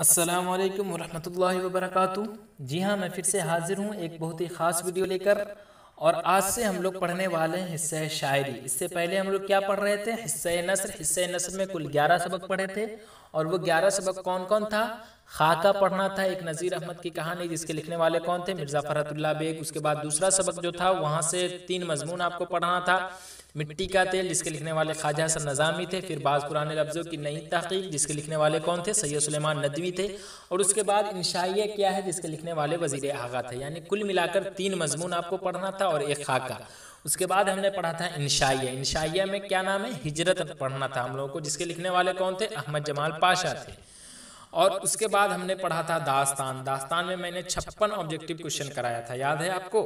अस्सलाम वालेकुम वरहमतुल्लाहि वबरकातुहू। जी हाँ, मैं फिर से हाजिर हूँ एक बहुत ही ख़ास वीडियो लेकर। और आज से हम लोग पढ़ने वाले हैं हिस्सा शायरी। इससे पहले हम लोग क्या पढ़ रहे थे? हिस्सा नस्र में कुल 11 सबक पढ़े थे। और वो 11 सबक कौन कौन था? खाका पढ़ना था, एक नज़ीर अहमद की कहानी जिसके लिखने वाले कौन थे? मिर्ज़ा फ़रहतुल्लाह बेग। उसके बाद दूसरा सबक जो था वहाँ से 3 मजमून आपको पढ़ना था। मिट्टी का तेल जिसके लिखने वाले ख्वाजा हसन नज़ामी थे। फिर बाज़ पुराने लफ्ज़ों की नई तहक़ीक़ जिसके लिखने वाले कौन थे? सैयद सुलेमान नदवी थे। और उसके बाद इंशाइया क्या है जिसके लिखने वाले वज़ीर आगा थे। यानी कुल मिलाकर 3 मजमून आपको पढ़ना था और एक खाका। उसके बाद हमने पढ़ा था इंशाइया। इंशाइया में क्या नाम है? हिजरत पढ़ना था हम लोगों को, जिसके लिखने वाले कौन थे? अहमद जमाल पाशा थे। और उसके बाद हमने पढ़ा था दास्तान। दास्तान में मैंने 56 ऑब्जेक्टिव क्वेश्चन कराया था, याद है आपको?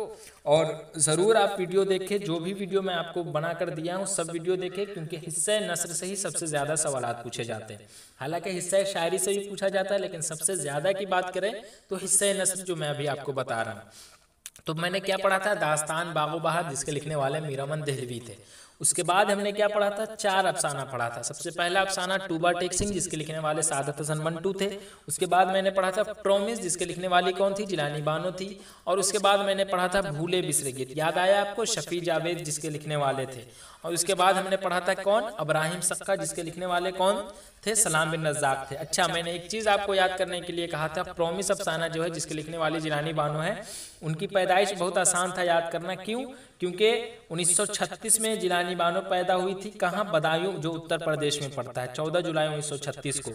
और ज़रूर आप वीडियो देखें, जो भी वीडियो मैं आपको बना कर दिया हूँ सब वीडियो देखें, क्योंकि हिस्सा नस्र से ही सबसे ज़्यादा सवालात पूछे जाते हैं। हालांकि हिस्सा शायरी से भी पूछा जाता है, लेकिन सबसे ज़्यादा की बात करें तो हिस्सा नस्र जो मैं अभी आपको बता रहा हूँ। तो मैंने क्या पढ़ा था? दास्तान बागो बहार जिसके लिखने वाले मीरामन दहलवी थे। उसके बाद हमने क्या पढ़ा था? 4 अफसाना पढ़ा था। सबसे पहला अफसाना टूबा टेक सिंह जिसके लिखने वाले सादत हसन मंटू थे। उसके बाद मैंने पढ़ा था प्रोमिस जिसके लिखने वाली कौन थी? जिलानी बानो थी। और उसके बाद मैंने पढ़ा था भूले बिसरे गीत, याद आया आपको? शफी जावेद जिसके लिखने वाले थे। और उसके बाद हमने पढ़ा था कौन? इब्राहिम सक्का जिसके लिखने वाले कौन थे? सलाम बिन रज़ाक थे। अच्छा, मैंने एक चीज़ आपको याद करने के लिए कहा था, प्रोमिस अफसाना जो है जिसके लिखने वाली जिलानी बानो है, उनकी पैदाइश बहुत आसान था याद करना। क्यों? क्योंकि 1936 में जिलानी बानो पैदा हुई थी। कहाँ? बदायूं जो उत्तर प्रदेश में पड़ता है, 14 जुलाई 1936 को।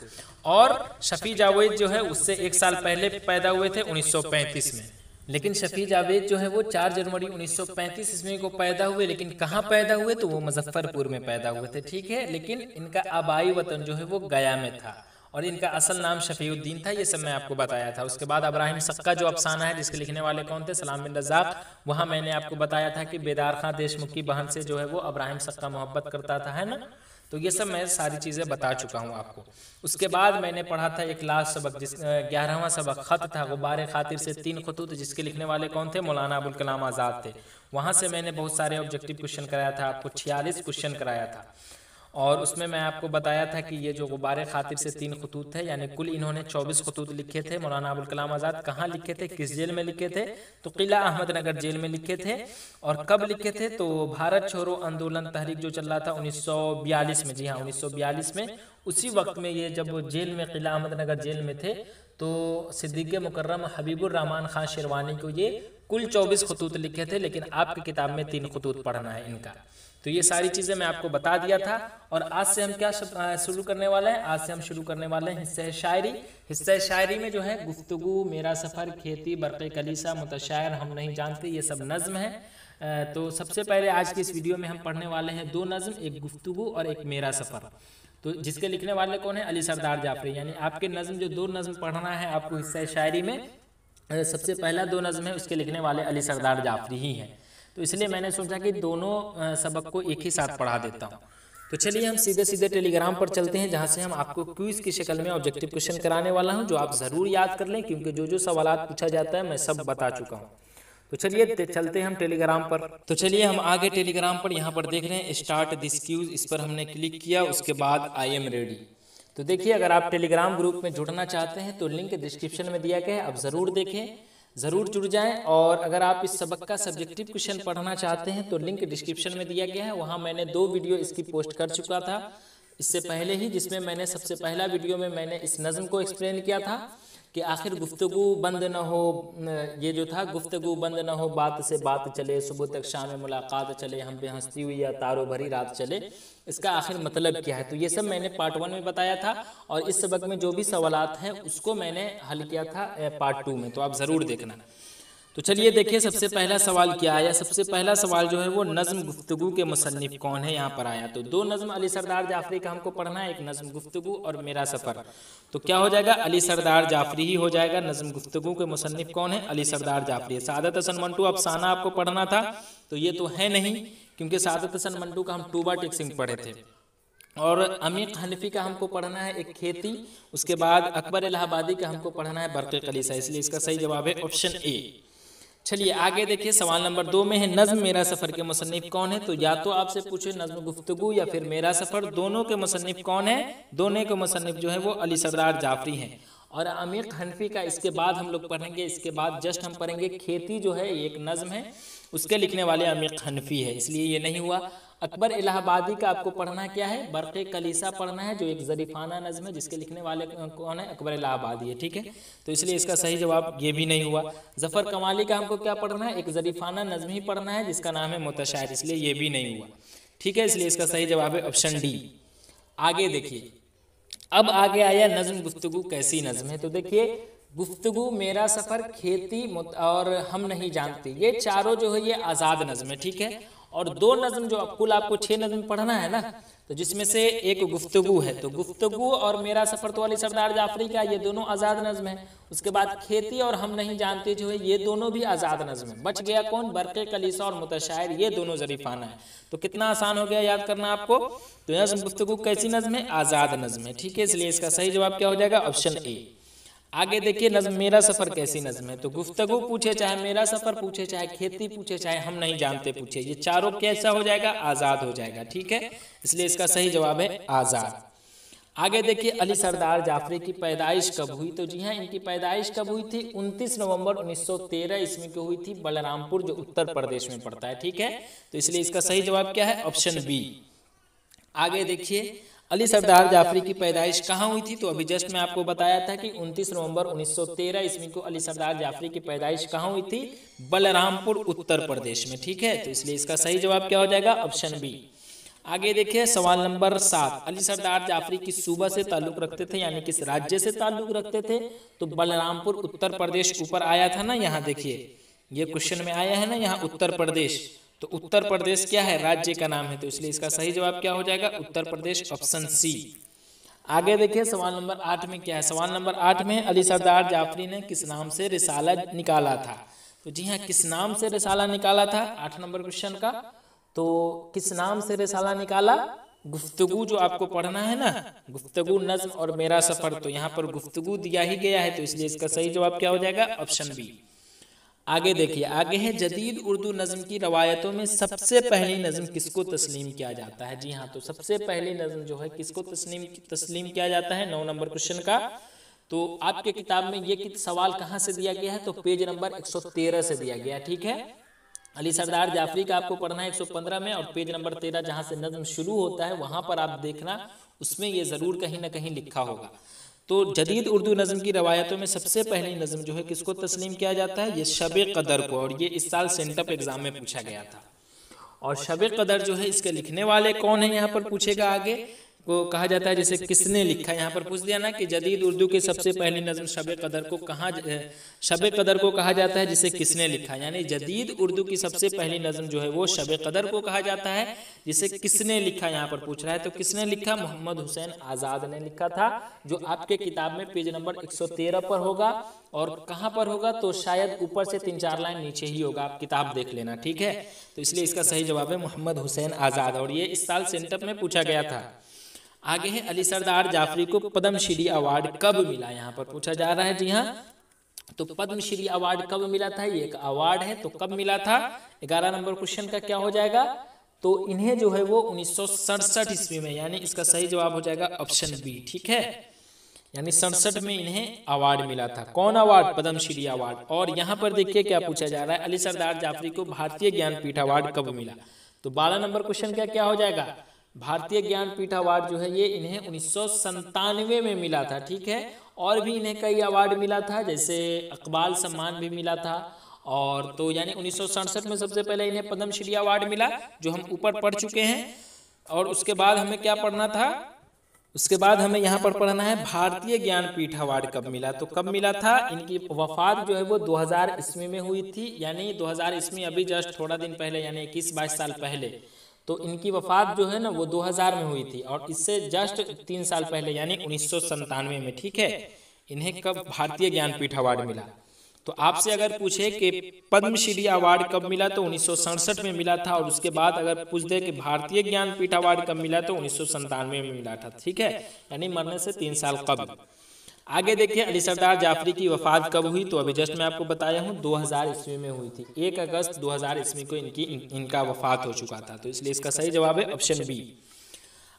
और शफी जावेद जो है उससे 1 साल पहले पैदा हुए थे 1935 में। लेकिन शफी जावेद जो है वो 4 जनवरी 1935 ईस्वी को पैदा हुए। लेकिन कहाँ पैदा हुए? तो वो मुजफ्फरपुर में पैदा हुए थे, ठीक है। लेकिन इनका आबाई वतन जो है वो गया में था और इनका असल नाम शफीउद्दीन था। ये सब मैं आपको बताया था। उसके बाद इब्राहिम सक्का जो अफसाना है जिसके लिखने वाले कौन थे? सलाम बिन रज़ाक। वहाँ मैंने आपको बताया था कि बेदार खां देशमुख की बहन से जो है वो इब्राहिम सक्का मोहब्बत करता था, है ना। तो ये सब मैं सारी चीज़ें बता चुका हूँ आपको। उसके बाद मैंने पढ़ा था एक लास्ट सबक, जिस 11वां सबक ख़त था गुब्बारे खातिर से 3 खतूत जिसके लिखने वाले कौन थे? मौलाना अबुल कलाम आज़ाद थे। वहाँ से मैंने बहुत सारे ऑब्जेक्टिव क्वेश्चन कराया था, आपको 46 क्वेश्चन कराया था। और उसमें मैं आपको बताया था कि ये जो गुब्बारे खातिर से 3 खतूत थे, यानी कुल इन्होंने 24 खतूत लिखे थे। मौलाना अबुल कलाम आज़ाद कहाँ लिखे थे? किस जेल में लिखे थे? तो किला अहमदनगर जेल में लिखे थे। और कब लिखे थे? तो भारत छोड़ो आंदोलन तहरीक जो चल रहा था 1942 में। जी हाँ, 1942 में। उसी वक्त में ये जब जेल में, किला अहमदनगर जेल में थे, तो सिद्दीक़ मुकर्रम हबीबुर रहमान खान शेरवानी को ये कुल 24 खतूत लिखे थे। लेकिन आपकी किताब में 3 खतूत पढ़ना है इनका। तो ये सारी चीज़ें मैं आपको बता दिया था। और आज से हम क्या शुरू करने वाले हैं? आज से हम शुरू करने वाले हैं हिस्सा शायरी। हिस्सा शायरी में जो है गुफ्तगू, मेरा सफ़र, खेती, बरक़े कलीसा, मुतशायर, हम नहीं जानते, ये सब नज़्म है। तो सबसे पहले आज की इस वीडियो में हम पढ़ने वाले हैं 2 नज़्म, एक गुफ्तगू और एक मेरा सफ़र। तो जिसके लिखने वाले कौन है? अली सरदार जाफरी। यानी आपके नज़्म जो 2 नज़्म पढ़ना है आपको हिस्सा शायरी में, सबसे पहला 2 नज़्म है उसके लिखने वाले अली सरदार जाफरी ही हैं। तो इसलिए मैंने सोचा कि दोनों सबक को एक ही साथ पढ़ा देता हूँ। तो चलिए हम सीधे सीधे टेलीग्राम पर चलते हैं, जहाँ से हम आपको क्विज की शक्ल में ऑब्जेक्टिव क्वेश्चन कराने वाला हूँ, जो आप ज़रूर याद कर लें, क्योंकि जो जो सवालात पूछा जाता है मैं सब बता चुका हूँ। तो चलिए चलते हैं हम टेलीग्राम पर। तो चलिए हम आगे टेलीग्राम पर, यहाँ पर देख रहे हैं स्टार्ट दिस क्यूज, इस पर हमने क्लिक किया। उसके बाद आई एम रेडी। तो देखिए, अगर आप टेलीग्राम ग्रुप में जुड़ना चाहते हैं तो लिंक डिस्क्रिप्शन में दिया गया है, आप ज़रूर देखें, ज़रूर जुड़ जाएं। और अगर आप इस सबक का सब्जेक्टिव क्वेश्चन पढ़ना चाहते हैं तो लिंक डिस्क्रिप्शन में दिया गया है। वहाँ मैंने 2 वीडियो इसकी पोस्ट कर चुका था इससे पहले ही, जिसमें मैंने सबसे पहला वीडियो में मैंने इस नज़्म को एक्सप्लेन किया था कि आखिर गुफ्तगू बंद न हो, ये जो था, गुफ्तगू बंद न हो, बात से बात चले, सुबह तक शाम में मुलाकात चले, हम पे हंसती हुई या तारों भरी रात चले, इसका आखिर मतलब क्या है? तो ये सब मैंने पार्ट 1 में बताया था। और इस सबक में जो भी सवालात हैं उसको मैंने हल किया था पार्ट 2 में, तो आप ज़रूर देखना। तो चलिए देखिए सबसे पहला सवाल क्या आया। सबसे पहला सवाल जो है वो नज़्म गुफ्तगू के मुसन्निफ कौन है, यहाँ पर आया। तो 2 नज़्म अली सरदार जाफरी का हमको पढ़ना है, एक नज़्म गुफ्तगू और मेरा सफ़र। तो क्या हो जाएगा? अली सरदार जाफरी ही हो जाएगा। नज़्म गुफ्तगू के मुसन्निफ कौन है? अली सरदार जाफरी। सादत हसन मंटू अफसाना आपको पढ़ना था, तो ये तो है नहीं, क्योंकि सादत हसन मंटू का हम टूबा टेक सिंह पढ़े थे। और अमीर हनफी का हमको पढ़ना है एक खेती। उसके बाद अकबर इलाहाबादी का हमको पढ़ना है बरक़े कलीसा। इसलिए इसका सही जवाब है ऑप्शन ए। चलिए आगे देखिए, सवाल नंबर 2 में है नज़्म मेरा सफ़र के मुसन्निफ कौन है। तो या तो आपसे पूछे नज़्म गुफ्तगू या फिर मेरा सफ़र, दोनों के मुसन्निफ कौन है? दोनों के मुसन्निफ जो है वो अली सरदार जाफरी हैं। और अमीर हनफी का इसके बाद हम लोग पढ़ेंगे, इसके बाद जस्ट हम पढ़ेंगे खेती जो है एक नज़म है, उसके लिखने वाले अमीर हनफी है, इसलिए ये नहीं हुआ। अकबर इलाहाबादी का आपको पढ़ना क्या है, बरक़े कलीसा पढ़ना है, जो एक ज़रीफ़ाना नज़म है जिसके लिखने वाले कौन है, अकबर इलाहाबादी है, ठीक है। तो इसलिए इसका सही जवाब ये भी नहीं हुआ। ज़फ़र कमाली का हमको क्या पढ़ना है, एक ज़रीफ़ाना नज़म ही पढ़ना है जिसका नाम है मुतशायर, इसलिए ये भी नहीं हुआ, ठीक है। इसलिए इसका सही जवाब है ऑप्शन डी। आगे देखिए, अब आगे आया नज़म गुफ्तगू कैसी नज़म है। तो देखिए, गुफ्तगू, मेरा सफ़र, खेती और हम नहीं जानते, ये चारों जो है ये आज़ाद नज़म है, ठीक है। और दो नज़म जो कुल आपको 6 नज़म पढ़ना है ना, तो जिसमें से एक गुफ्तगू है, तो गुफ्तगू और मेरा सफ़र तो अली सरदार जाफरी का, ये दोनों आज़ाद नज़म है। उसके बाद खेती और हम नहीं जानते जो है ये दोनों भी आज़ाद नज़म है। बच गया कौन, बरक़े कलीसा और मुतशायर, ये दोनों ज़रीफ़ाना है। तो कितना आसान हो गया याद करना आपको। तो नज़म गुफ्तगू कैसी नज़म है, आज़ाद नज़म है, ठीक है। इसलिए इसका सही जवाब क्या हो जाएगा, ऑप्शन ए। आगे देखिए, नज़म मेरा सफ़र कैसी नज़म है। तो गुफ्तगू पूछे, चाहे मेरा सफ़र पूछे, चाहे खेती पूछे, चाहे हम नहीं जानते पूछे, ये चारों कैसा हो जाएगा, आज़ाद हो जाएगा, ठीक है। इसलिए इसका सही जवाब है आज़ाद। आगे देखिए, अली सरदार जाफरी की पैदाइश कब हुई। तो जी हाँ, इनकी पैदाइश कब हुई थी, 29 नवंबर 1913 ईस्वी को हुई थी, बलरामपुर जो उत्तर प्रदेश में पड़ता है, ठीक है। तो इसलिए इसका सही जवाब क्या है, ऑप्शन बी। आगे देखिए, अली सरदार जाफरी की पैदाइश कहाँ हुई थी। तो अभी जस्ट मैं आपको बताया था कि 29 नवंबर 1913 ईस्वी को अली सरदार जाफरी की पैदाइश कहाँ हुई थी, बलरामपुर उत्तर प्रदेश में, ठीक है। तो इसलिए इसका सही जवाब क्या हो जाएगा, ऑप्शन बी। आगे देखिए, सवाल नंबर 7, अली सरदार जाफरी किस सूबा से ताल्लुक रखते थे, यानी किस राज्य से ताल्लुक रखते थे। तो बलरामपुर उत्तर प्रदेश ऊपर आया था ना, यहाँ देखिए ये क्वेश्चन में आया है ना, यहाँ उत्तर प्रदेश। तो उत्तर प्रदेश क्या है, राज्य का नाम है, तो इसलिए इसका सही जवाब क्या हो जाएगा, उत्तर प्रदेश, ऑप्शन सी। आगे देखिए, सवाल नंबर 8 में क्या है। सवाल नंबर 8 में अली सरदार जाफरी ने किस नाम से रिसाला निकाला था। तो जी हाँ, किस नाम से रिसाला निकाला था, 8 नंबर क्वेश्चन का। तो किस नाम से रिसाला निकाला, गुफ्तगू जो आपको पढ़ना है ना, गुफ्तगू नज़्म और मेरा सफ़र, तो यहाँ पर गुफ्तगू दिया ही गया है, तो इसलिए इसका सही जवाब क्या हो जाएगा, ऑप्शन बी। आगे देखिए, आगे है जदीद उर्दू नज़म की रवायतों में सबसे पहली नज़म किसको तस्लीम किया जाता है। जी हाँ, तो सबसे पहली नज़म जो है किसको तस्लीम किया जाता है, 9 नंबर क्वेश्चन का। तो आपके किताब में ये सवाल कहाँ से दिया गया है, तो पेज नंबर 113 से दिया गया, ठीक है। अली सरदार जाफरी का आपको पढ़ना है 115 में, और पेज नंबर 13 जहाँ से नज़म शुरू होता है वहाँ पर आप देखना, उसमें ये ज़रूर कहीं ना कहीं लिखा होगा। तो जदीद उर्दू नज़म की रवायतों में सबसे पहली नज़म जो है किसको तस्लीम किया जाता है, ये शब कदर को, और ये इस साल सेंटअप एग्जाम में पूछा गया था। और शब कदर जो है इसके लिखने वाले कौन है, यहाँ पर पूछेगा आगे, को कहा जाता है जैसे किसने लिखा, यहाँ पर पूछ दिया ना कि जदीद उर्दू की सबसे पहली नज़म शब कदर को शब कदर को कहा जाता है जिसे किसने लिखा, यानी जदीद उर्दू की सबसे पहली नज़म जो है वो शब कदर को कहा जाता है जिसे किसने लिखा, यहाँ पर पूछ रहा है। तो किसने लिखा, मोहम्मद हुसैन आज़ाद ने लिखा था, जो आपके किताब में पेज नंबर 113 पर होगा। और कहाँ पर होगा, तो शायद ऊपर से 3-4 लाइन नीचे ही होगा, आप किताब देख लेना, ठीक है। तो इसलिए इसका सही जवाब है मोहम्मद हुसैन आज़ाद, और ये इस साल सेंटअप में पूछा गया था। आगे है अली सरदार जाफरी को पद्मश्री अवार्ड कब मिला, यहाँ पर पूछा जा रहा है। जी हाँ, तो पद्मश्री अवार्ड कब मिला था, ये एक अवार्ड है, तो कब मिला था, 11 नंबर क्वेश्चन का क्या हो जाएगा। तो इन्हें जो है वो 1967 ईस्वी में, यानी इसका सही जवाब हो जाएगा ऑप्शन बी, ठीक है। यानी 67 में इन्हें अवार्ड मिला था। कौन अवार्ड, पद्मश्री अवार्ड। और यहाँ पर देखिए क्या पूछा जा रहा है, अली सरदार जाफरी को भारतीय ज्ञानपीठ अवार्ड कब मिला। तो 12 नंबर क्वेश्चन का क्या हो जाएगा, भारतीय ज्ञानपीठ अवार्ड जो है ये इन्हें 1997 में मिला था, ठीक है। और भी इन्हें कई अवार्ड मिला था, जैसे इकबाल सम्मान भी मिला था। और तो यानी 1967 में सबसे पहले इन्हें पद्मश्री अवार्ड मिला, जो हम ऊपर पढ़ चुके हैं। और उसके बाद हमें क्या पढ़ना था, उसके बाद हमें यहाँ पर पढ़ना है भारतीय ज्ञानपीठ अवार्ड कब मिला। तो कब मिला था, इनकी वफात जो है वो 2000 ईस्वी में हुई थी, यानी 2000 ईस्वी अभी जस्ट थोड़ा दिन पहले, यानी 21-22 साल पहले। तो इनकी वफात जो है ना वो 2000 में हुई थी, और इससे जस्ट 3 साल पहले यानी 1997 में, ठीक है, इन्हें कब भारतीय ज्ञानपीठ अवार्ड मिला। तो आपसे अगर पूछे कि पद्मश्री अवार्ड कब मिला, तो 1967 में मिला था। और उसके बाद अगर पूछ दे कि भारतीय ज्ञानपीठ अवार्ड कब मिला, तो 1997 में मिला था, ठीक है, यानी मरने से 3 साल कबल। आगे देखिए, अली सरदार जाफरी की वफात कब हुई, तो अभी जस्ट मैं आपको बताया हूँ 2000 ईस्वी में हुई थी, 1 अगस्त 2000 ईस्वी को इनका वफात हो चुका था। तो इसलिए इसका सही जवाब है ऑप्शन बी।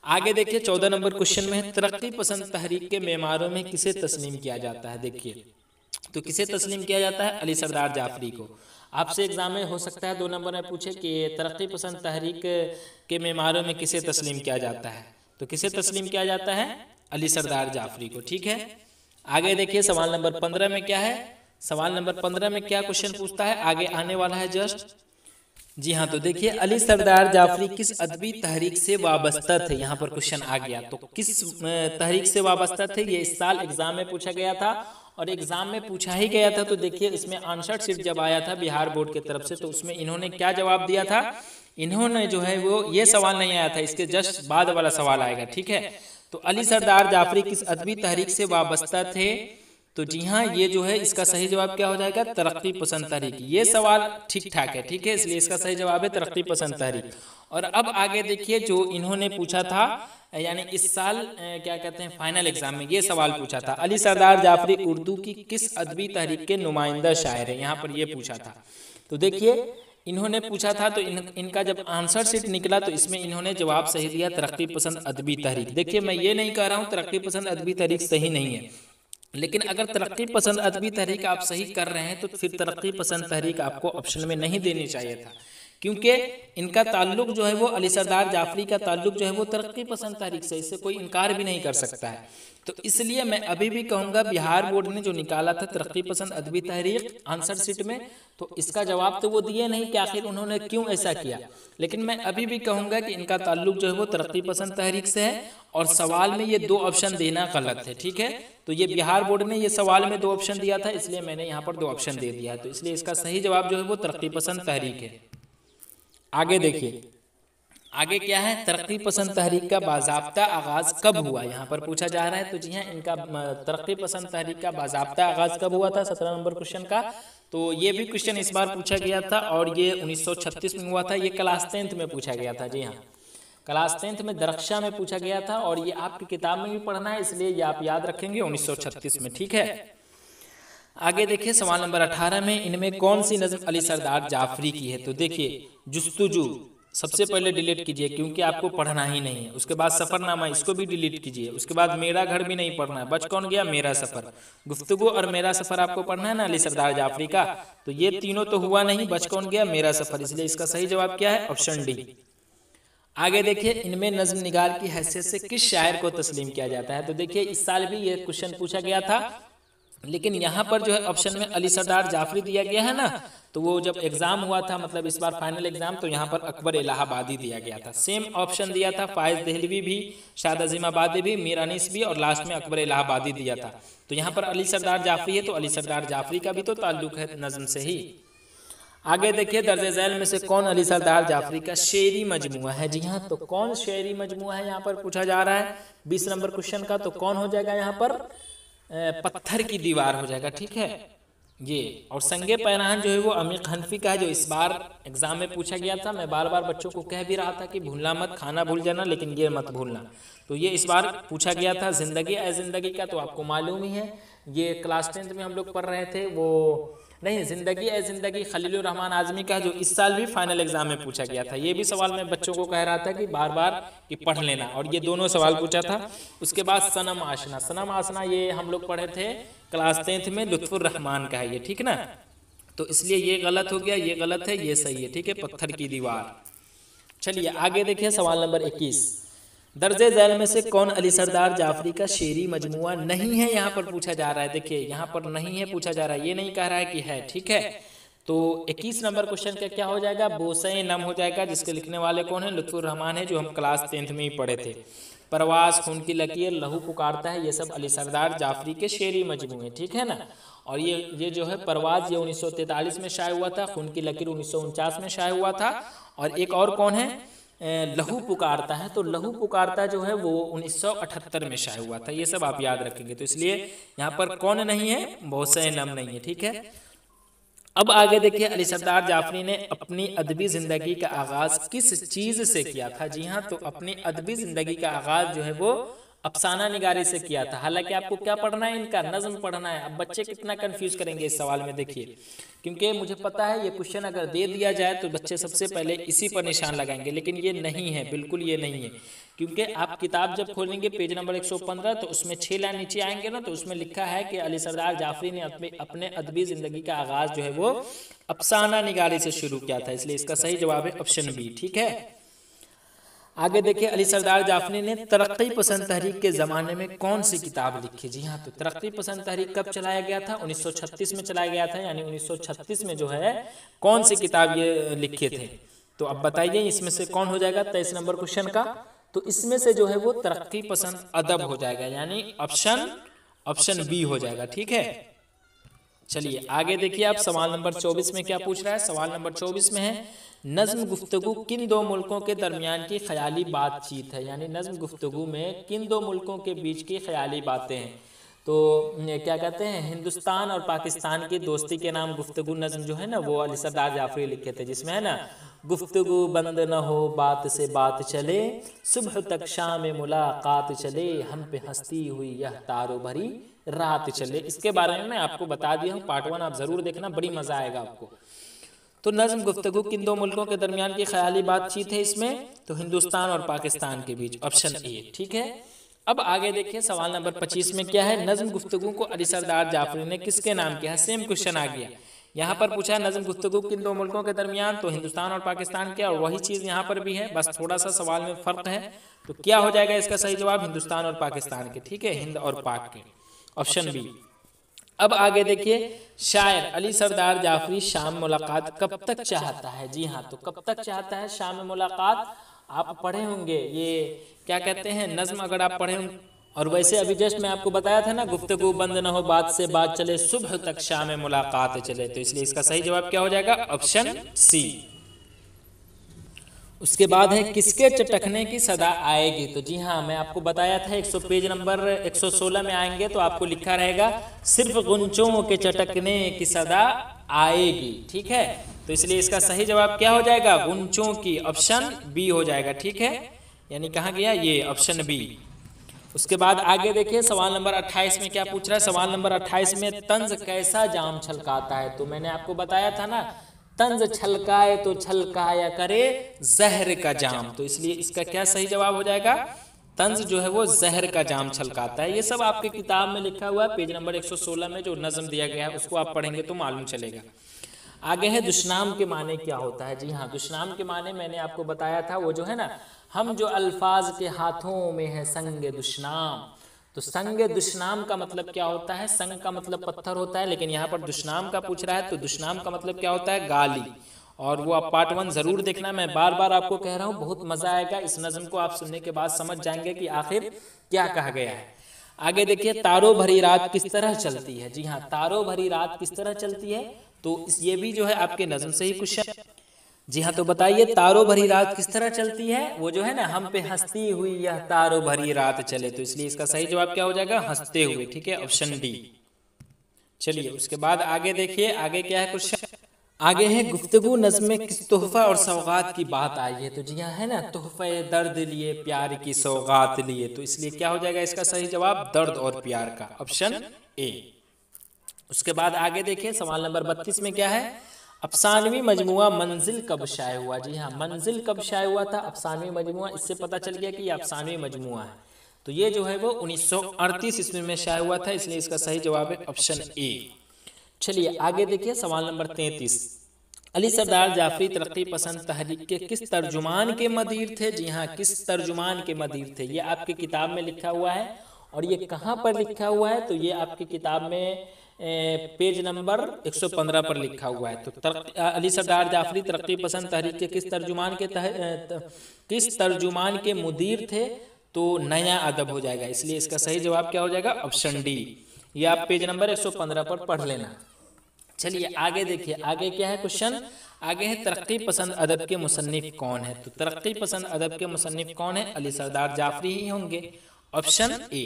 आगे देखिए 14 नंबर क्वेश्चन में है, तरक्की पसंद तहरीक के मेमारों में किसे तस्लीम किया जाता है। देखिए तो किसे तस्लीम किया जाता है, अली सरदार जाफरी को। आपसे एग्जाम में हो सकता है 2 नंबर में पूछे कि तरक्की पसंद तहरीक के मेमारों में किसे तस्लीम किया जाता है, तो किसे तस्लीम किया जाता है, अली सरदार जाफरी को। ठीक है, आगे देखिए सवाल नंबर 15 में क्या है, सवाल नंबर 15 में क्या क्वेश्चन पूछता है, आगे आने वाला है जस्ट। जी हाँ, तो देखिए अली सरदार जाफरी किस अदबी तहरीक से वाबस्ता थे, यहाँ पर क्वेश्चन आ गया। तो किस तहरीक से वाबस्ता थे, ये इस साल एग्जाम में पूछा गया था और एग्जाम में पूछा ही गया था। तो देखिए इसमें आंसर शीट जब आया था बिहार बोर्ड की तरफ से, तो उसमें इन्होंने क्या जवाब दिया था, इन्होंने जो है वो ये सवाल नहीं आया था, इसके जस्ट बाद वाला सवाल आएगा। ठीक है, तो अली सरदार जाफरी किस अदबी तहरीक से वाबस्ता थे, तो जी हाँ ये जो है इसका सही जवाब क्या हो जाएगा, तरक्की पसंद तहरीक। ये सवाल ठीक ठाक है, ठीक है, इसलिए इसका सही जवाब है तरक्की पसंद तहरीक। और अब आगे देखिए जो इन्होंने पूछा था, यानी इस साल क्या कहते हैं फाइनल एग्जाम में ये सवाल पूछा था, अली सरदार जाफरी उर्दू की किस अदबी तहरीक के नुमाइंदा शायर है, यहाँ पर ये पूछा था। तो देखिए इन्होंने पूछा था, तो इनका जब आंसर शीट निकला तो इसमें इन्होंने जवाब सही दिया तरक्की पसंद अदबी तहरीक। देखिए मैं ये नहीं कह रहा हूँ तरक्की पसंद अदबी तहरीक सही नहीं है, लेकिन अगर तरक्की पसंद अदबी तहरीक आप सही कर रहे हैं तो फिर तरक्की पसंद तहरीक आपको ऑप्शन में नहीं देनी चाहिए था, क्योंकि इनका ताल्लुक जो है वो अली सरदार जाफरी का ताल्लुक जो है वो तरक्की पसंद तहरीक से, इससे कोई इनकार भी नहीं कर सकता है। तो इसलिए मैं अभी भी कहूँगा बिहार बोर्ड ने जो निकाला था तरक्की पसंद अदबी तहरीक आंसर शीट में, तो इसका जवाब तो वो दिए नहीं कि आखिर उन्होंने क्यों ऐसा किया, लेकिन मैं अभी भी कहूँगा कि इनका ताल्लुक जो है वो तरक्की पसंद तहरीक से है और सवाल में ये 2 ऑप्शन देना गलत है। ठीक है, तो ये बिहार बोर्ड ने ये सवाल में 2 ऑप्शन दिया था, इसलिए मैंने यहाँ पर 2 ऑप्शन दे दिया है, तो इसलिए इसका सही जवाब जो है वो तरक्की पसंद तहरीक है। आगे देखिए आगे क्या है, तरक्की पसंद तहरीक का बाज़ाब्ता आगाज कब हुआ, यहाँ पर पूछा जा रहा है। तो जी हाँ, इनका तरक्की पसंद तहरीक का बाज़ाब्ता आगाज कब हुआ था, 17 नंबर क्वेश्चन का। तो ये भी क्वेश्चन इस बार पूछा गया था और ये 1936 में हुआ था, ये क्लास 10th में पूछा गया था। जी हाँ, क्लास 10th में दरख्शा में पूछा गया था और ये आपकी किताब में भी पढ़ना है, इसलिए ये आप याद रखेंगे 1936 में। ठीक है, आगे देखिए सवाल नंबर 18 में, इनमें कौन सी नज़्म अली सरदार जाफरी की है। तो देखिए जुस्तुजू सबसे पहले डिलीट कीजिए क्योंकि आपको पढ़ना ही नहीं है, उसके बाद सफ़रनामा इसको भी डिलीट कीजिए, उसके बाद मेरा घर भी नहीं पढ़ना है, बच कौन गया, मेरा सफ़र। गुफ्तगू और मेरा सफ़र आपको पढ़ना है ना अली सरदार जाफरी का, तो ये तीनों तो हुआ नहीं, बच कौन गया, मेरा सफ़र, इसलिए इसका सही जवाब क्या है, ऑप्शन डी। आगे देखिए इनमें नज़्म निगार की हैसियत से किस शायर को तस्लीम किया जाता है। तो देखिए इस साल भी ये क्वेश्चन पूछा गया था, लेकिन यहाँ पर जो है ऑप्शन में अली सरदार जाफरी दिया गया है ना, तो वो जब एग्जाम हुआ था मतलब इस बार फाइनल एग्जाम, तो यहाँ पर अकबर इलाहाबादी दिया गया था। सेम ऑप्शन दिया था फायज दहलवी भी, शाद अजीमाबादी भी, मीर अनीस भी और लास्ट में अकबर इलाहाबादी दिया था। तो यहाँ पर अली सरदार जाफरी है, तो अली सरदार जाफरी का भी तो ताल्लुक है नज़्म से ही। आगे देखिए दर्जे झैल में से कौन अली सरदार जाफरी का शेरी मजमुआ है। जी हाँ, तो कौन शेरी मजमुआ है यहाँ पर पूछा जा रहा है 20 नंबर क्वेश्चन का। तो कौन हो जाएगा यहाँ पर, पत्थर की दीवार हो जाएगा। ठीक है ये, और संगे पैरान जो है वो अमीर हनफी का है, जो इस बार एग्जाम में पूछा गया था। मैं बार बार बच्चों को कह भी रहा था कि भूलना मत, खाना भूल जाना लेकिन ये मत भूलना। तो ये इस बार पूछा गया था जिंदगी ए जिंदगी का, तो आपको मालूम ही है ये क्लास 10th में हम लोग पढ़ रहे थे, वो नहीं जिंदगी ए जिंदगी खलीलुर रहमान आजमी का, जो इस साल भी फाइनल एग्जाम में पूछा गया था। ये भी सवाल मैं बच्चों को कह रहा था कि बार बार कि पढ़ लेना, और ये दोनों सवाल पूछा था। उसके बाद सनम आशना, सनम आशना ये हम लोग पढ़े थे क्लास 10th में, लुत्फुर रहमान का है ये, ठीक ना। तो इसलिए ये गलत हो गया, ये गलत है, ये सही है। ठीक है, पत्थर की दीवार। चलिए आगे देखिए सवाल नंबर 21, दर्जे झैल में से कौन अली सरदार जाफरी का शेरी मजमुआ नहीं है, यहाँ पर पूछा जा रहा है। देखिए यहाँ पर नहीं है पूछा जा रहा है, ये नहीं कह रहा है कि है। ठीक है, तो 21 नंबर क्वेश्चन का क्या हो जाएगा, बोसे नम हो जाएगा, जिसके लिखने वाले कौन है, लुत्फुर रहमान है, जो हम क्लास 10th में ही पढ़े थे। परवास, खून की लकीर, लहू पुकारता है, ये सब अली सरदार जाफरी के शेरी मजमुए। ठीक है ना। और ये जो है परवाज ये 1943 में शाये हुआ था, खून की लकीर 1949 में शाये हुआ था, और एक और कौन है, लहू पुकारता है, तो लहू पुकारता जो है वो 1978 में शाये हुआ था। ये सब आप याद रखेंगे। तो इसलिए यहाँ पर कौन नहीं है, बोसे नम नहीं है। ठीक है, अब आगे देखिए अली सरदार जाफरी ने अपनी अदबी ज़िंदगी का आगाज़ किस चीज़ से किया था। जी हाँ, तो अपनी अदबी ज़िंदगी का आगाज़ जो है वो अफसाना निगारी से किया था। हालांकि आपको क्या पढ़ना है, इनका नज्म पढ़ना है। अब बच्चे कितना कंफ्यूज करेंगे इस सवाल में, देखिए, क्योंकि मुझे पता है ये क्वेश्चन अगर दे दिया जाए तो बच्चे सबसे पहले इसी पर निशान लगाएंगे, लेकिन ये नहीं है, बिल्कुल ये नहीं है। क्योंकि आप किताब जब खोलेंगे पेज नंबर 115 तो उसमें 6 लाइन नीचे आएंगे ना, तो उसमें लिखा है कि अली सरदार जाफरी ने अपने अदबी जिंदगी का आगाज जो है वो अफसाना निगारी से शुरू किया था। इसलिए इसका सही जवाब है ऑप्शन बी। ठीक है, आगे देखिए, अली सरदार जाफरी ने तरक्की पसंद तहरीक के ज़माने में कौन सी किताब लिखी? जी हाँ, तो तरक्की पसंद तहरीक कब चलाया गया था? 1936 में चलाया गया था। यानी 1936 में जो है कौन सी किताब ये लिखे थे? तो अब बताइए इसमें से कौन हो जाएगा 23 नंबर क्वेश्चन का? तो इसमें से जो है वो तरक्की पसंद अदब हो जाएगा, यानी ऑप्शन बी हो जाएगा। ठीक है, चलिए आगे देखिए, आप सवाल नंबर 24 में क्या पूछ रहा है? सवाल नंबर 24 में है, नज्म गुफ्तगू किन दो मुल्कों के दरमियान की ख्याली बातचीत है? यानी नज्म गुफ्तगू में किन दो मुल्कों के बीच की ख्याली बातें हैं? तो क्या कहते हैं, हिंदुस्तान और पाकिस्तान की दोस्ती के नाम गुफ्तगू नज्म जो है ना, वो अली सरदार जाफरी लिखे थे, जिसमें है ना, गुफ्तगू बंद न हो बात से बात चले, सुबह तक शाम मुलाकात चले, हम पे हंसती हुई यह तारो भरी रात चले। इसके बारे में मैं आपको बता दिया हूँ, पार्ट 1 आप जरूर देखना, बड़ी मजा आएगा आपको। तो नज्म गुफ्तगू किन दो मुल्कों के दरमियान की ख्याली बातचीत है इसमें? तो हिंदुस्तान और पाकिस्तान के बीच, ऑप्शन ए। ठीक है, अब आगे देखिए, सवाल नंबर 25 में क्या है, नज्म गुफ्तगू को अली सरदार जाफरी ने किसके नाम किया? सेम क्वेश्चन आ गया, यहाँ पर पूछा नज्म गुफ्तगू किन दो मुल्कों के दरमियान, तो हिंदुस्तान और पाकिस्तान के, और वही चीज यहाँ पर भी है, बस थोड़ा सा सवाल में फर्क है। तो क्या हो जाएगा इसका सही जवाब? हिंदुस्तान और पाकिस्तान के। ठीक है, हिंद और पाक के, ऑप्शन बी। अब आगे देखिए, शायर अली सरदार जाफरी शाम मुलाकात कब तक चाहता है? जी हाँ, तो कब तक चाहता है शाम मुलाकात? आप पढ़े होंगे, ये क्या कहते हैं नज्म, अगर आप पढ़े होंगे। और वैसे अभी जस्ट मैं आपको बताया था ना, गुफ्तगू बंद न हो बात से बात चले, सुबह तक शाम मुलाकात चले। तो इसलिए इसका सही जवाब क्या हो जाएगा? Option C. उसके बाद है, किसके चटकने की सदा आएगी? तो जी हाँ, मैं आपको बताया था 100 पेज नंबर 116 में आएंगे तो आपको लिखा रहेगा, सिर्फ गुंचों के चटकने की सदा आएगी। ठीक है, तो इसलिए इसका सही जवाब क्या हो जाएगा? गुंचों की, ऑप्शन बी हो जाएगा। ठीक है, यानी कहाँ गया ये? Option B. उसके बाद आगे देखिए, सवाल नंबर 28 में क्या पूछ रहा है? सवाल नंबर 28 में, तंज कैसा जाम छलकाता है? तो मैंने आपको बताया था ना, तंज छलकाए तो छलकाया करे जहर का जाम। तो इसलिए इसका क्या सही जवाब हो जाएगा? तंज जो है वो जहर का जाम छलकाता है। ये सब आपके किताब में लिखा हुआ है, पेज नंबर 116 में जो नज्म दिया गया है उसको आप पढ़ेंगे तो मालूम चलेगा। आगे है, दुश्नाम के माने क्या होता है? जी हाँ, दुश्नाम के माने मैंने आपको बताया था, वो जो है ना, हम जो अल्फाज के हाथों में है संग दुश्नाम। तो संग दुश्नाम का मतलब क्या होता है? संग का मतलब पत्थर होता है, लेकिन यहाँ पर दुश्नाम का पूछ रहा है, तो दुश्नाम का मतलब क्या होता है? गाली। और वो आप पार्ट 1 जरूर देखना, मैं बार बार आपको कह रहा हूँ, बहुत मजा आएगा। इस नज्म को आप सुनने के बाद समझ जाएंगे कि आखिर क्या कहा गया है। आगे देखिए, तारो भरी रात किस तरह चलती है? जी हाँ, तारो भरी रात किस तरह चलती है? तो ये भी जो है आपके नज्म से ही क्वेश्चन। जी हाँ, तो बताइए, तारो भरी रात किस तरह चलती है? वो जो है ना, हम पे हंसती हुई यह तारो भरी रात चले। तो इसलिए इसका सही जवाब क्या हो जाएगा? हंसते हुए। ठीक है, ऑप्शन डी। चलिए उसके बाद आगे देखिए, आगे क्या है क्वेश्चन? आगे है, गुफ्तगू नज़्म में किस तोहफा और सौगात की बात आई है? तो जी हाँ, है ना, तोहफे दर्द लिए प्यार की सौगात लिए। तो इसलिए क्या हो जाएगा इसका सही जवाब? दर्द और प्यार का, ऑप्शन ए। उसके बाद आगे देखिए, सवाल नंबर 32 में क्या है? अफसानवी मजमुआ मंजिल कब शाये हुआ? जी हाँ, मंजिल कब शाये हुआ था अफसानवी मजमुआ? इससे पता चल गया कि ये अफसानवी मजमुआ है। तो ये जो है वो 1938 ईस्वी में शाये हुआ था, इसलिए इसका सही जवाब है ऑप्शन ए। चलिए आगे देखिए, सवाल नंबर 33, अली सरदार जाफरी तरक्की पसंद तहरीक के किस तर्जुमान के मदीर थे? जी हाँ, किस तर्जुमान के मदीर थे? ये आपकी किताब में लिखा हुआ है। और ये कहाँ पर लिखा हुआ है? तो ये आपकी किताब में पेज नंबर 115 पर लिखा हुआ है। तो अली सरदार जाफरी तरक्की पसंद तहरीक के किस तर्जुमान के मुदीर थे? तो नया अदब हो जाएगा। इसलिए इसका सही जवाब क्या हो जाएगा? Option D. ये आप पेज नंबर 115 पर पढ़ लेना। चलिए आगे देखिए, आगे क्या है क्वेश्चन? आगे है, तरक्की पसंद अदब के मुसन्निफ कौन है? तो तरक्की पसंद अदब के मुसन्निफ कौन है? अली सरदार जाफरी ही होंगे, ऑप्शन ए।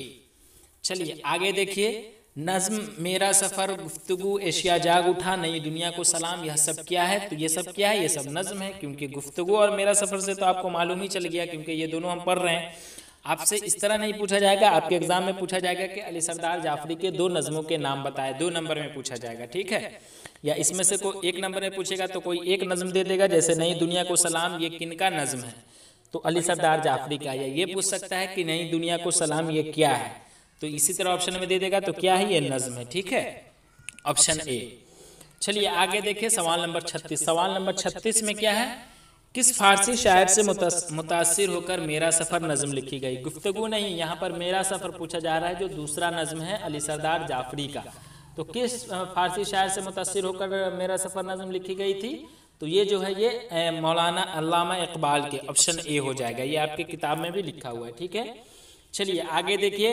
चलिए आगे देखिए, नज्म मेरा सफर, गुफ्तगू, एशिया जाग उठा, नई दुनिया को सलाम, यह सब क्या है? तो ये सब क्या है? ये सब नज्म है, क्योंकि गुफ्तगू और मेरा सफर से तो आपको मालूम ही चल गया, क्योंकि ये दोनों हम पढ़ रहे हैं। आपसे इस तरह नहीं पूछा जाएगा, आपके एग्जाम में पूछा जाएगा कि अली सरदार जाफरी के 2 नज़मों के नाम बताए, 2 नंबर में पूछा जाएगा, ठीक है। या इसमें से कोई 1 नंबर में पूछेगा तो कोई 1 नज़म दे देगा, जैसे नई दुनिया को सलाम ये किनका नज़म है, तो अली सरदार जाफरी का। या ये पूछ सकता है कि नई दुनिया को सलाम ये क्या है, तो इसी तरह ऑप्शन में दे देगा तो क्या है, ये नज़म है, ठीक है, ऑप्शन ए। चलिए आगे देखिए सवाल नंबर 36। सवाल नंबर 36 में क्या है, किस फारसी शायर से मुतासिर होकर मेरा सफ़र नज़म लिखी गई। गुफ्तगू नहीं, यहाँ पर मेरा सफ़र पूछा जा रहा है, जो दूसरा नज़म है अली सरदार जाफरी का। तो किस फारसी शायर से मुतासिर होकर मेरा सफ़र नज़म लिखी गई थी, तो ये जो है ये मौलाना अल्लामा इकबाल के, ऑप्शन ए हो जाएगा। ये आपके किताब में भी लिखा हुआ है, ठीक है। चलिए आगे देखिए,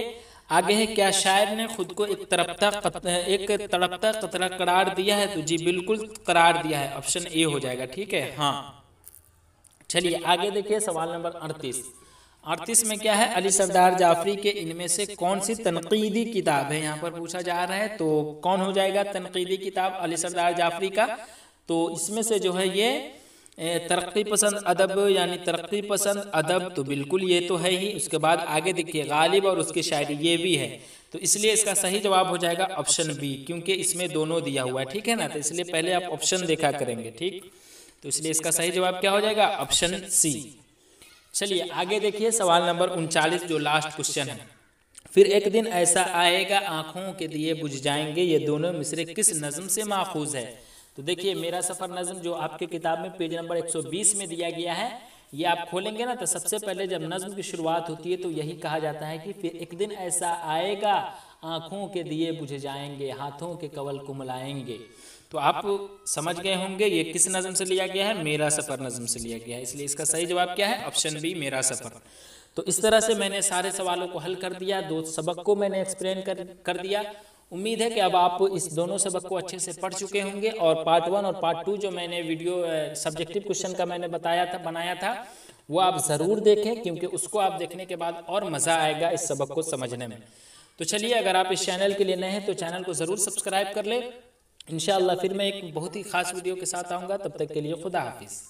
आगे है क्या शायर ने खुद को एक तड़पता कतरा करार दिया है, तो जी बिल्कुल करार दिया है, ऑप्शन ए हो जाएगा, ठीक है, हाँ। चलिए आगे देखिए सवाल नंबर 38 में क्या है, अली सरदार जाफरी के इनमें से कौन सी तनकीदी किताब है, यहाँ पर पूछा जा रहा है। तो कौन हो जाएगा तनकीदी किताब अली सरदार जाफरी का, तो इसमें से जो है ये तरक्की पसंद अदब, यानी तरक्की पसंद अदब, तो बिल्कुल ये तो है ही। उसके बाद आगे देखिए गालिब और उसकी शायरी, ये भी है, तो इसलिए इसका सही जवाब हो जाएगा ऑप्शन बी, क्योंकि इसमें दोनों दिया हुआ है, ठीक है ना। तो इसलिए पहले आप ऑप्शन देखा करेंगे, ठीक, तो इसलिए इसका सही जवाब क्या हो जाएगा, ऑप्शन सी। चलिए आगे देखिए सवाल नंबर 39 जो लास्ट क्वेश्चन है। फिर एक दिन ऐसा आएगा आंखों के दिए बुझ जाएंगे, ये दोनों मिसरे किस नज़म से माखूज है। तो देखिए मेरा सफ़र नज़म जो आपके किताब में पेज नंबर 120 में दिया गया है, ये आप खोलेंगे ना तो सबसे पहले जब नज़म की शुरुआत होती है तो यही कहा जाता है कि फिर एक दिन ऐसा आएगा आँखों के दिए बुझ जाएंगे, हाथों के कवल कुमलाएंगे। तो आप समझ गए होंगे ये किस नज़म से लिया गया है, मेरा सफ़र नज़म से लिया गया है, इसलिए इसका सही जवाब क्या है, ऑप्शन बी मेरा सफ़र। तो इस तरह से मैंने सारे सवालों को हल कर दिया, 2 सबक को मैंने एक्सप्लेन कर दिया। उम्मीद है कि अब आप इस दोनों सबक को अच्छे से पढ़ चुके होंगे, और पार्ट 1 और पार्ट 2 जो मैंने वीडियो सब्जेक्टिव क्वेश्चन का मैंने बनाया था वो आप ज़रूर देखें, क्योंकि उसको आप देखने के बाद और मज़ा आएगा इस सबक को समझने में। तो चलिए अगर आप इस चैनल के लिए नए हैं तो चैनल को ज़रूर सब्सक्राइब कर लें। इंशाअल्लाह फिर मैं एक बहुत ही ख़ास वीडियो के साथ आऊँगा, तब तक के लिए खुदा हाफिज़।